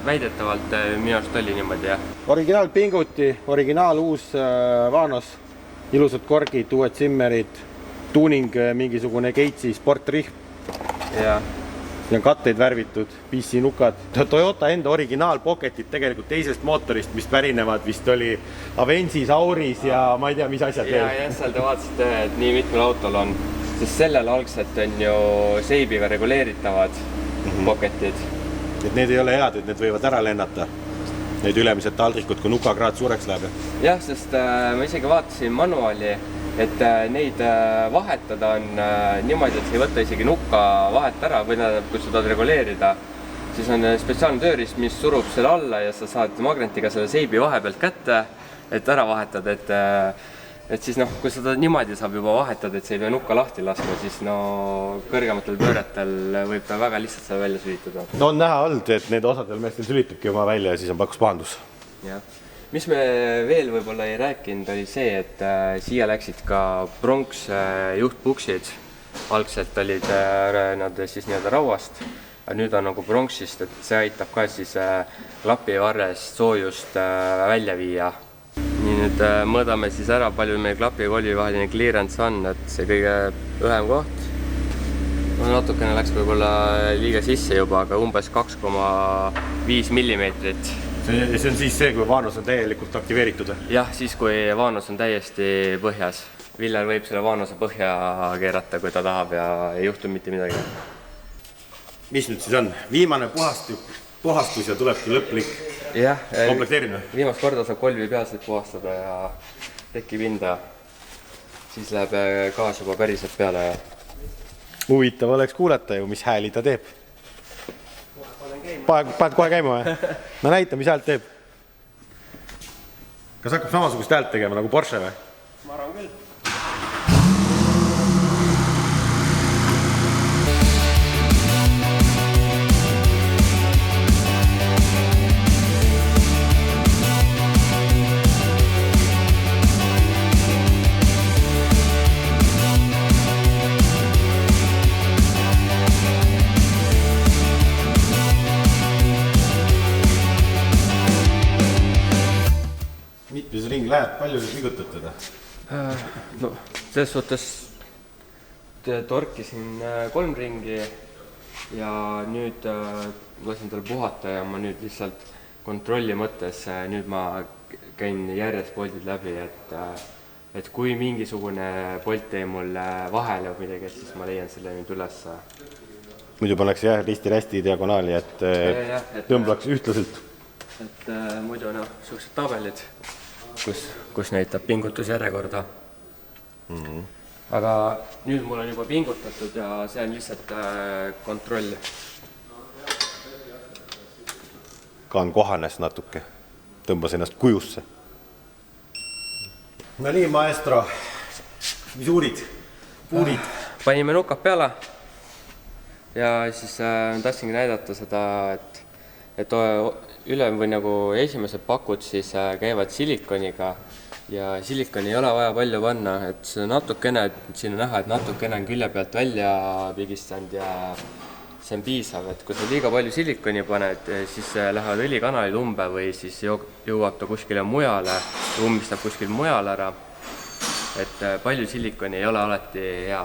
Väidetavalt minu arust oli niimoodi, jah. Originaal pinguti, originaal uus Vanos, ilusad korgid, uued Zimmerid, tuuning mingisugune Gatesi sportrihm. Ja. Siin on katteid värvitud, PC nukad. Toyota enda originaal pocketid tegelikult teisest mootorist, mis pärinevad vist oli Avensis, Auris ja ma ei tea, mis asjad veel. Ja seal te vaatasite, et nii mitmel autol on, sest sellel algselt on ju seibiga reguleeritavad pocketid. Et need ei ole head, et need võivad ära lennata. Need ülemised taldrikud, kui nukakraad suureks läheb. Jah, sest ma isegi vaatasin manuaali, et neid vahetada on niimoodi, et sa ei võta isegi nukka vahet ära või kui sa tahad reguleerida, siis on spetsiaalne tööriist, mis surub selle alla ja sa saad magnetiga selle seibi vahepealt kätte, et ära vahetada, et siis noh, kui seda niimoodi saab juba vahetada, et sa ei pea nukka lahti laskma, siis no kõrgematel pööretel võib ta väga lihtsalt seda välja sülitada. No on näha olnud, et need osadel meestel sülitabki oma välja ja siis on pakkus pahandus. Jah. Mis me veel võib-olla ei rääkinud, oli see, et siia läksid ka pronks juhtpuksid. Algselt olid nad siis nii-öelda rauast, aga nüüd on nagu pronksist, et see aitab ka siis klapivarrest soojust välja viia. Nii nüüd mõõdame siis ära, palju meil klapi ja kolvi vaheline clearance on, et see kõige õhem koht. Natukene läks võib-olla liiga sisse juba, aga umbes 2,5 millimeetrit. See on siis see, kui Vanos on täielikult aktiveeritud? Jah, siis kui Vanos on täiesti põhjas. Villar võib selle Vanose põhja keerata, kui ta tahab ja ei juhtu mitte midagi. Mis nüüd siis on? Viimane puhastus ja tulebki lõplik komplekteerimine? Viimast korda saab kolvi pealselt puhastada ja tekib hinda. Siis läheb gaas juba päriselt peale. Huvitav oleks kuulata ju, mis hääli ta teeb. Paned kohe käima või? No näita, mis häält teeb. Kas hakkab samasugust häält tegema nagu Porsche või? Ma arvan küll. Mitmes ring läheb, palju liigutad teda? No, selles suhtes torkisin 3 ringi ja nüüd lasin tal puhata ja ma nüüd lihtsalt kontrolli mõttes, nüüd ma käin järjest poldid läbi, et kui mingisugune polt jäi mul vahele või midagi, et siis ma leian selle nüüd üles. Muidu pannakse jah risti-rästi diagonaali, et tõmblaks ühtlaselt. Et muidu noh, suhksed tabelid, kus näitab pingutusjärjekorda. Aga nüüd mul on juba pingutatud ja see on lihtsalt kontroll. Kaan kohanes natuke, tõmbas ennast kujusse. No nii, maestro, mis uurid? Panime nukad peale ja siis tahtsingi näidata seda, et ülem või nagu esimesed pakud siis käivad silikoniga ja silikoni ei ole vaja palju panna, et see natukene, siin on näha, et natukene on külje pealt välja pigistanud ja see on piisav, et kui sa liiga palju silikoni paned, siis lähevad õlikanalid umbe või siis jõuab ta kuskile mujale, ummistab kuskil mujal ära, et palju silikoni ei ole alati hea.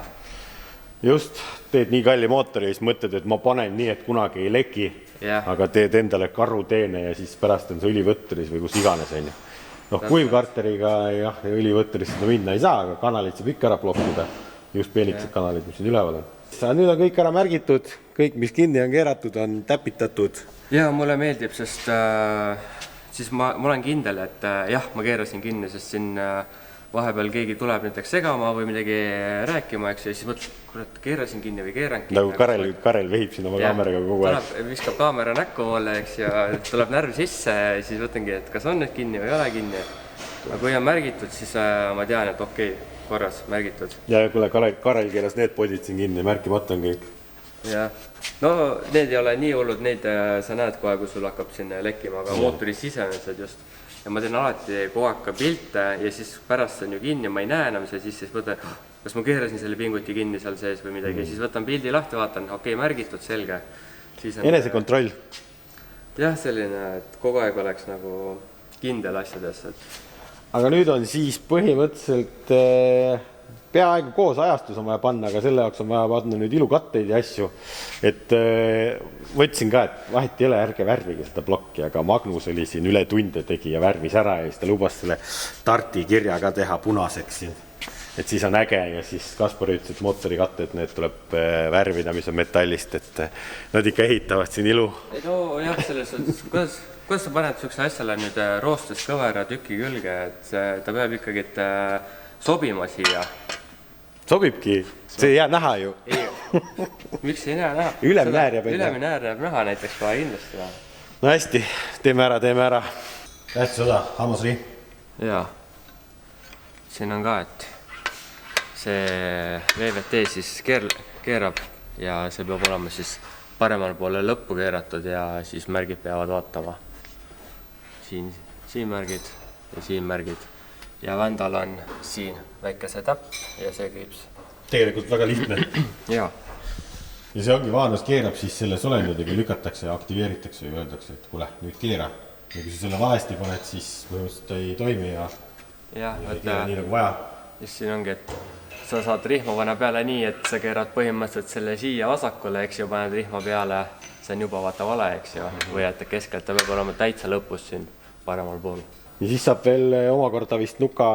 Just, teed nii kalli mootori ja siis mõtled, et ma panen nii, et kunagi ei leki, aga teed endale karuteene ja siis pärast on see õlivõtteris või kus iganes on ju. Noh, kuivkarteriga ja õlivõtterist seda minna ei saa, aga kanalid saab ikka ära blokkida, just peenikesed kanalid, mis siin üleval on. Nüüd on kõik ära märgitud, kõik, mis kinni on keeratud, on täpitatud. Ja mulle meeldib, sest siis ma olen kindel, et jah, ma keerasin kinni, sest siin vahepeal keegi tuleb näiteks segama või midagi rääkima, eks, ja siis mõtled, kurat, keerasin kinni või keeran kinni. Nagu Karel vehib siin oma kaameraga kogu aeg. Viskab kaamera näkku mulle, eks, ja tuleb närv sisse ja siis mõtlengi, et kas on nüüd kinni või ei ole kinni. Aga kui on märgitud, siis ma tean, et okei, korras, märgitud. Ja kuule, Karel keeras need podid siin kinni, märkimata on kõik. Jah, no need ei ole nii hullud, neid sa näed kohe, kui sul hakkab siin lekkima, aga mootori sisemised just. Ja ma teen alati kogu aeg ka pilte ja siis pärast on ju kinni, ma ei näe enam see, siis mõtlen, kas ma keerasin selle pinguti kinni seal sees või midagi, siis võtan pildi lahti, vaatan, okei, märgitud, selge. Enesekontroll. Jah, selline, et kogu aeg oleks nagu kindel asjades. Aga nüüd on siis põhimõtteliselt peaaegu koos ajastus on vaja panna, aga selle jaoks on vaja panna nüüd ilukatteid ja asju. Et võtsin ka, et vahet ei ole, ärge värvige seda plokki, aga Magnus oli siin üle tunde tegi ja värvis ära ja siis ta lubas selle Tarti kirja ka teha punaseks siin. Et siis on äge ja siis Kaspar ütles, et mootorikatted, need tuleb värvida, mis on metallist, et nad ikka ehitavad siin ilu. No jah, selles suhtes, kuidas sa paned sükse asjale nüüd roostes kõvera tüki külge, et ta peab ikkagi sobima siia. Sobibki, see ei jää näha ju. Miks ei näha? Ülemnäär jääb jääb näha näiteks kohe kindlasti. No hästi, teeme ära. Tähtsa osa, hammusri. Jaa, siin on ka, et see VVT siis keerab ja see peab olema siis paremal poole lõppu keeratud ja siis märgid peavad vaatama. Siin märgid ja siin märgid. Ja vändal on siin väikese täpp ja see kriips. Tegelikult väga lihtne. Jaa. Ja see ongi vaanus keerab, siis selle solendudega lükatakse ja aktiveeritakse ja öeldakse, et kuule, nüüd keera. Ja kui sa selle valesti paned, siis põhimõtteliselt ei toimi ja keera nii nagu vaja. Just siin ongi, et sa saad rihma panna peale nii, et sa keerad põhimõtteliselt selle siia vasakule, eks ju, paned rihma peale, see on juba vaata vale, eks ju, või et keskelt ta peab olema täitsa lõpus siin paremal pool. Ja siis saab veel omakorda vist nuka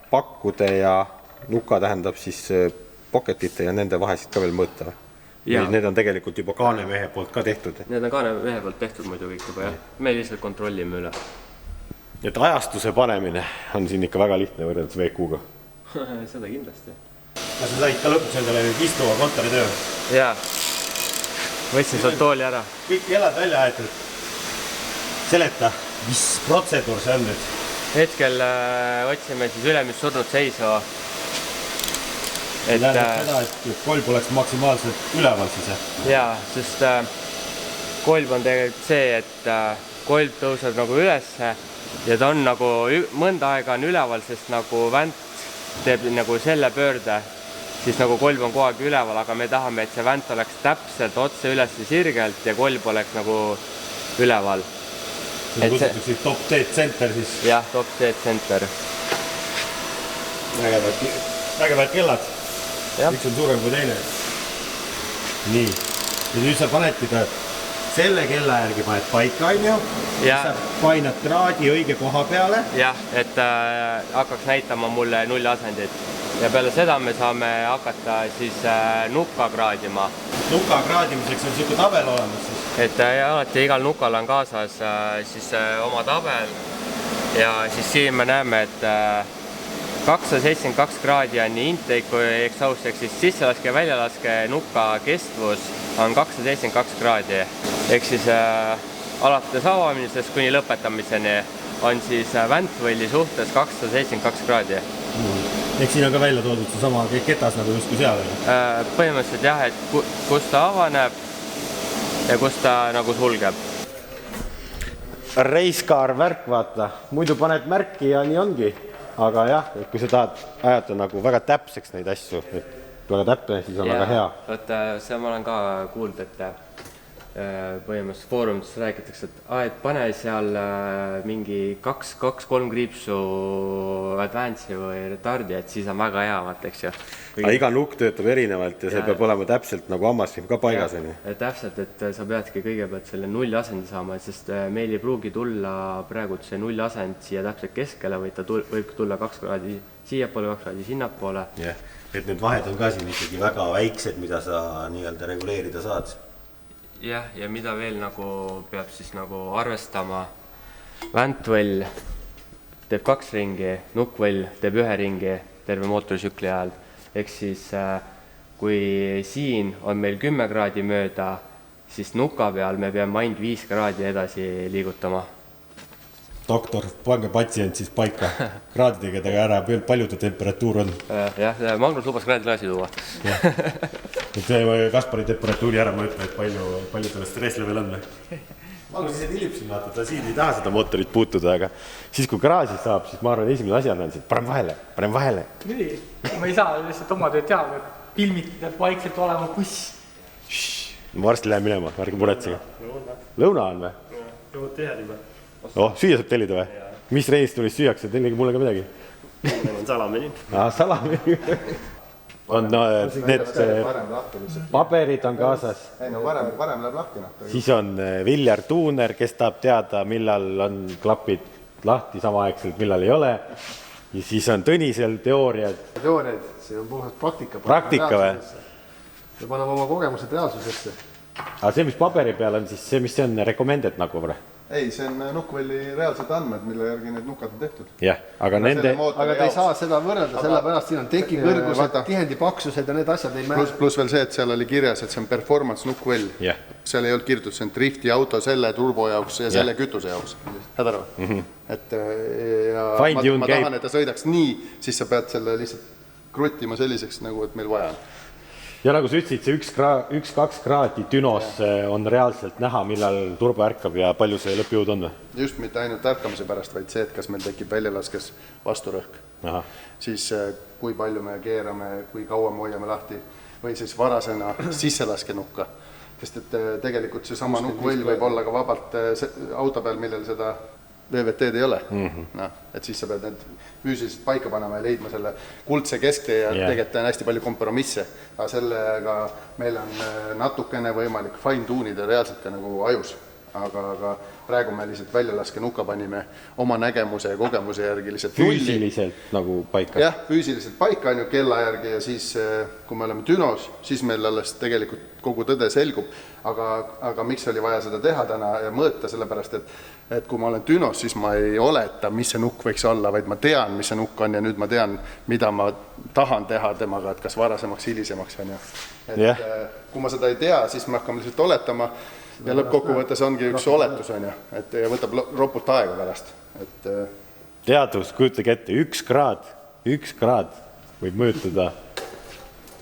pakkude ja nuka tähendab siis pocketite ja nende vahesid ka veel mõõta. Need on tegelikult juba kaanemehe poolt ka tehtud. Need on kaanemehe poolt tehtud muidu kõik juba, jah. Me lihtsalt kontrollime üle. Et ajastuse panemine on siin ikka väga lihtne võrreldes VQ-ga. Seda kindlasti. Kas sa said ka lõpuks endale nüüd istuva kontoritöö? Jaa, võtsin sealt tooli ära. Kõik kellad välja aetud. Seleta, mis protseduur see on nüüd? Hetkel otsime siis ülemist surnud seisu. Tähendab seda, et kolb oleks maksimaalselt üleval siis? Jaa, sest kolb on tegelikult see, et kolb tõuseb nagu ülesse ja ta on nagu mõnda aega on üleval, sest nagu vänt teeb nagu selle pöörde, siis nagu kolb on kogu aeg üleval, aga me tahame, et see vänt oleks täpselt otse üles sirgelt ja kolb oleks nagu üleval. See kutsutakse top D-center siis? Jah, top D-center. Vägevad kellad. Üks on suurem kui teine. Nii. Ja nüüd sa panedki ka selle kella järgi paned paika, on ju? Sa painad kraadi õige koha peale? Jah, et hakkaks näitama mulle nullasendit. Ja peale seda me saame hakata siis nukka kraadima. Nukka kraadimiseks on selline tabel olemas siis? Et alati igal nukal on kaasas siis oma tabel ja siis siin me näeme, et 272 kraadi on nii intake kui exhaust, ehk siis sisselaske ja väljalaske nukka kestvus on 272 kraadi. Ehk siis alates avamisest kuni lõpetamiseni on siis väntvõlli suhtes 272 kraadi. Ehk siin on ka välja toodud see sama ketas nagu justkui seal? Põhimõtteliselt jah, et kus ta avaneb ja kus ta nagu sulgeb. Reiskaar värk, vaata. Muidu paned märki ja nii ongi. Aga jah, et kui sa tahad ajata nagu väga täpseks neid asju, et väga täpne, siis on väga hea. Võtta, see ma olen ka kuulnud, et põhimõtteliselt foorumites räägitakse, et pane seal mingi 2-3 kriipsu advance'i või retardi, et siis on väga hea, vaata, eks ju. Aga iga nukk töötab erinevalt ja see peab olema täpselt nagu hammasfilm ka paigas. Täpselt, et sa peadki kõigepealt selle nulliasendi saama, sest meil ei pruugi tulla praegu see nulliasend siia täpselt keskele, või ta võib tulla 2 kraadi siiapoole, 2 kraadi sinnapoole. Et need vahed on ka siin ikkagi väga väiksed, mida sa nii-öelda reguleerida saad. Jah, ja mida veel nagu peab siis nagu arvestama, väntvõll teeb 2 ringi, nukkvõll teeb 1 ringi terve mootorisükli ajal. Ehk siis kui siin on meil 10 kraadi mööda, siis nuka peal me peame ainult 5 kraadi edasi liigutama. Doktor, pange patsient siis paika. Kraadidega tega ära, palju ta temperatuur on? Jah, Magnus lubas kraadiklaasi tuua. Kaspari temperatuuri ära mõõtma, et palju tal stresslevel on. Magnus ise tilib siin, vaata, ta siin ei taha seda mootorit puutuda, aga siis kui kraasi saab, siis ma arvan, esimene asjana on see, et parem vahele. Nii, ma ei saa lihtsalt oma tööd teha, et filmid peab vaikselt olema buss. Ma varsti lähen minema, ärge muretsege. Lõuna on või? Jõud tihed juba. Süüa saab tellida või? Mis reistunis süüakse, tellige mulle ka midagi? Meil on salamini. Salami. On need paberid on kaasas. Ei, no varem läheb lahti. Siis on Viljar Tuuner, kes tahab teada, millal on klapid lahti samaaegselt, millal ei ole. Ja siis on Tõnisel teooriad. Teooriad, see on puhas praktika. Praktika või? Me paneme oma kogemused reaalsusesse. Aga see, mis paberi peal on, siis see, mis see on recommended nagu või? Ei, see on nukkvõlli reaalsed andmed, mille järgi need nukad on tehtud. Jah, aga nende... Aga te ei saa seda võrrelda, sellepärast siin on teki kõrgused, tihendi paksused ja need asjad ei määrata. Plus veel see, et seal oli kirjas, et see on performance nukkvõll. Seal ei olnud kirjutud, see on drifti auto selle turbo jaoks ja selle kütuse jaoks. Saad aru? Et ma tahan, et ta sõidaks nii, siis sa pead selle lihtsalt kruttima selliseks, nagu et meil vaja on. Ja nagu sa ütlesid, see 1-2 kraadi dünos on reaalselt näha, millal turbo ärkab ja palju see lõppjõud on? Just mitte ainult ärkamise pärast, vaid see, et kas meil tekib väljalaskes vasturõhk. Siis kui palju me keerame, kui kaua me hoiame lahti või siis varasena sisselaske nukka. Sest et tegelikult see sama nukkvõll võib olla ka vabalt auto peal, millel seda VVT-d ei ole. Et siis sa pead need füüsiliselt paika panema ja leidma selle kuldse kesktee ja tegelikult on hästi palju kompromisse. Aga sellega meil on natukene võimalik fine tuunida reaalselt ka nagu ajus. Aga praegu me lihtsalt väljalaske nuka panime oma nägemuse ja kogemuse järgi lihtsalt füüsiliselt nagu paika? Jah, füüsiliselt paika on ju kella järgi ja siis kui me oleme dünos, siis meil alles tegelikult kogu tõde selgub. Aga miks oli vaja seda teha täna ja mõõta, sellepärast, et kui ma olen dünos, siis ma ei oleta, mis see nukk võiks olla, vaid ma tean, mis see nukk on ja nüüd ma tean, mida ma tahan teha temaga, et kas varasemaks, hilisemaks on ju. Et kui ma seda ei tea, siis me hakkame lihtsalt oletama ja lõppkokkuvõttes ongi üks oletus on ju, et võtab ropult aega pärast. Teadus, kujutage ette, 1 kraad võib mõjutada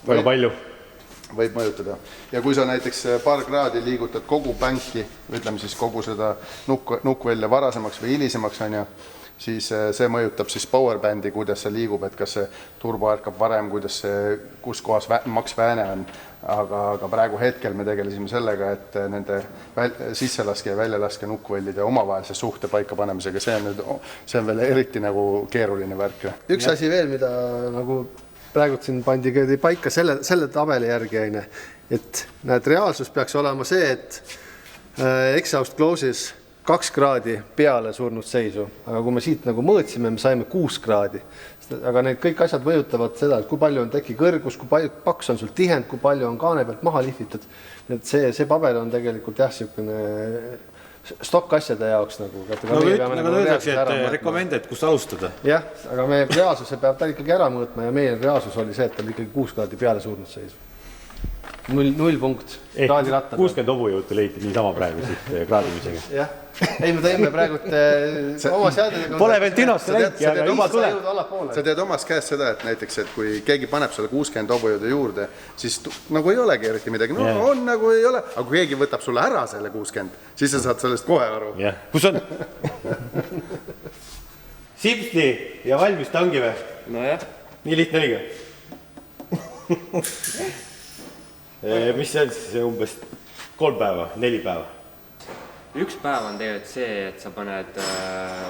väga palju. Võib mõjutada. Ja kui sa näiteks paar kraadi liigutad kogu bänki, ütleme siis kogu seda nukkvälja varasemaks või hilisemaks on ju, siis see mõjutab siis powerbandi, kuidas see liigub, et kas see turbo ärkab varem, kus kohas maks vääne on. Aga praegu hetkel me tegelesime sellega, et nende sisselaske ja väljalaske nukkvõllide omavahelise suhte paika panemisega, see on veel eriti nagu keeruline värk. Üks asi veel, mida nagu praegu siin pandi paika selle tabeli järgi, et näed, reaalsus peaks olema see, et exhaust closes 2 kraadi peale surnud seisu, aga kui me siit nagu mõõtsime, me saime 6 kraadi. Aga need kõik asjad mõjutavad seda, et kui palju on teki kõrgus, kui paks on sul tihend, kui palju on kaane pealt maha lihvitud. See paber on tegelikult jah, selline stokk asjade jaoks nagu. Nagu öeldakse, et recommended, kus alustada. Jah, aga meie reaalsuse peab ta ikkagi ära mõõtma ja meie reaalsus oli see, et ta oli ikkagi 6 kraadi peale surnud seisu. 0 punkt. 60 hobujõutu leiti niisama praegu siit kraadimisega. Jah, ei me tõime praegu oma seadedega. Pole veel dinosse läinud ja juba tuleb. Sa tead omast käest seda, et näiteks, et kui keegi paneb sulle 60 hobujõudu juurde, siis nagu ei olegi eriti midagi. No on nagu ei ole, aga kui keegi võtab sulle ära selle 60, siis sa saad sellest kohe aru. Kus on? Sipsti ja valmis ta ongi või? No jah. Nii lihtne õige. Mis see on siis umbes 3 päeva, 4 päeva? 1 päev on tegelikult see, et sa paned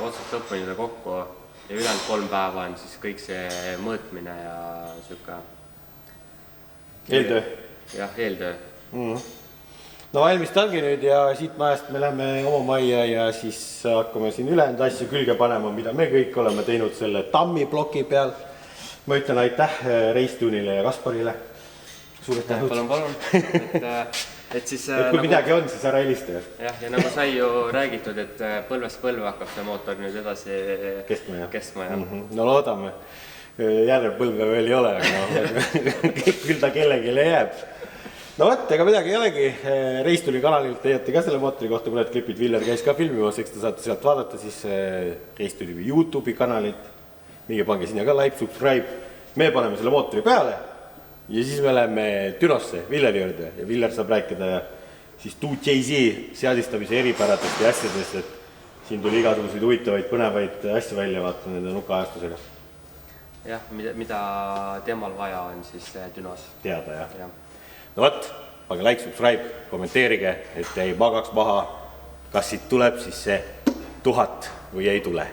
otsast lõppuni kokku ja ülejäänud 3 päeva on siis kõik see mõõtmine ja siuke... Eeltöö? Jah, eeltöö. No valmis ta ongi nüüd ja siit majast me lähme oma majja ja siis hakkame siin ülejäänud asju külge panema, mida me kõik oleme teinud selle tammi ploki peal. Ma ütlen aitäh Reistuunile ja Kasparile. Palun. et siis et kui midagi on, siis ära helista. jah, ja nagu sai ju räägitud, et põlvest põlve hakkab see mootor nüüd edasi kestma ja. No loodame. Jälle põlve veel ei ole, aga küll ta kellelegi jääb. No võt, ega midagi ei olegi. Reistuli kanalilt leiate ka selle mootori kohta mõned klipid. Viljar käis ka filmimas, eks te saate sealt vaadata siis Reistuli YouTube'i kanalit. Minge pange sinna ka like, subscribe. Me paneme selle mootori peale ja siis me läheme Dünosse, Villeri juurde ja Viljar saab rääkida siis 2JZ seadistamise eripäradest ja asjadest, et siin tuli igasuguseid huvitavaid, põnevaid asju välja vaata nende nukaajastusega. Jah, mida temal vaja on siis Dünos. Teada, jah. No võt, pange like, subscribe, kommenteerige, et ei magaks maha, kas siit tuleb siis see 1000 või ei tule.